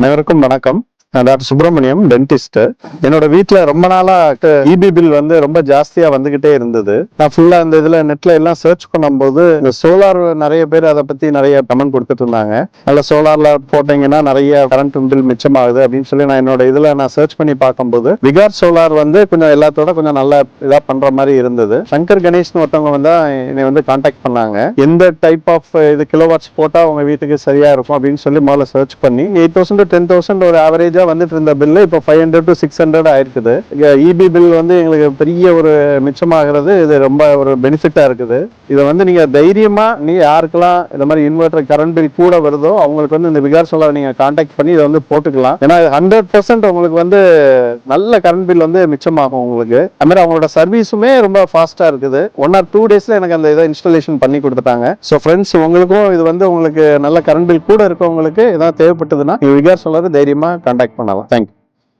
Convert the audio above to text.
அனைவருக்கும் வணக்கம். நான் டாக்டர் சுப்பிரமணியம், டென்டிஸ்ட். என்னோட வீட்டுல ரொம்ப நாளா இபி பில் வந்து ரொம்ப ஜாஸ்தியா வந்துகிட்டே இருந்தது. நான் ஃபுல்லா இந்த இதுல நெட்ல எல்லாம் சர்ச் பண்ணும்போது இந்த சோலார் நிறைய பேர் அதை பத்தி நிறைய கமெண்ட் கொடுத்துட்டு இருந்தாங்க. அதில் சோலார்ல போட்டீங்கன்னா நிறைய கரண்ட் பில் மிச்சமாகுது அப்படின்னு சொல்லி நான் என்னோட இதுல நான் சர்ச் பண்ணி பார்க்கும்போது விகார் சோலார் வந்து கொஞ்சம் எல்லாத்தோட கொஞ்சம் நல்லா இதா பண்ற மாதிரி இருந்தது. சங்கர் கணேஷ்னு ஒருத்தவங்க வந்து என்னை வந்து கான்டாக்ட் பண்ணாங்க. எந்த டைப் ஆஃப் இது கிலோவாட்ஸ் போட்டா உங்க வீட்டுக்கு சரியா இருக்கும் அப்படின்னு சொல்லி முதல்ல சர்ச் பண்ணி 8,000 to 10,000 ஒரு ஆவரேஜா வந்துட்டு இருந்த பில்லு இப்போ 500 to 600 ஆயிருக்குது. இபி பில் வந்து எங்களுக்கு பெரிய ஒரு மிச்சமாகிறது. இது ரொம்ப ஒரு பெனிஃபிட்டா இருக்குது. இதை வந்து நீங்க தைரியமா யாருக்கெல்லாம் இந்த மாதிரி இன்வெர்டர் கரண்ட் பில் கூட வருதோ அவங்களுக்கு வந்து இந்த விகார் சோலார் நீங்க கான்டாக்ட் பண்ணி இதை வந்து போட்டுக்கலாம். ஏன்னா 100% உங்களுக்கு வந்து நல்ல கரண்ட் பில் வந்து மிச்சமாகும் உங்களுக்கு. அது மாதிரி அவங்களோட சர்வீஸுமே ரொம்ப ஃபாஸ்டா இருக்குது. 1 or 2 daysல எனக்கு அந்த இதை இன்ஸ்டாலேஷன் பண்ணி கொடுத்துட்டாங்க. ஸோ ஃப்ரெண்ட்ஸ், உங்களுக்கும் இது வந்து உங்களுக்கு நல்ல கரண்ட் பில் கூட இருக்கவங்களுக்கு ஏதாவது தேவைப்பட்டதுன்னா விகார் சோலார் தைரியமா கான்டாக்ட் பண்ணலாம். தேங்க்யூ.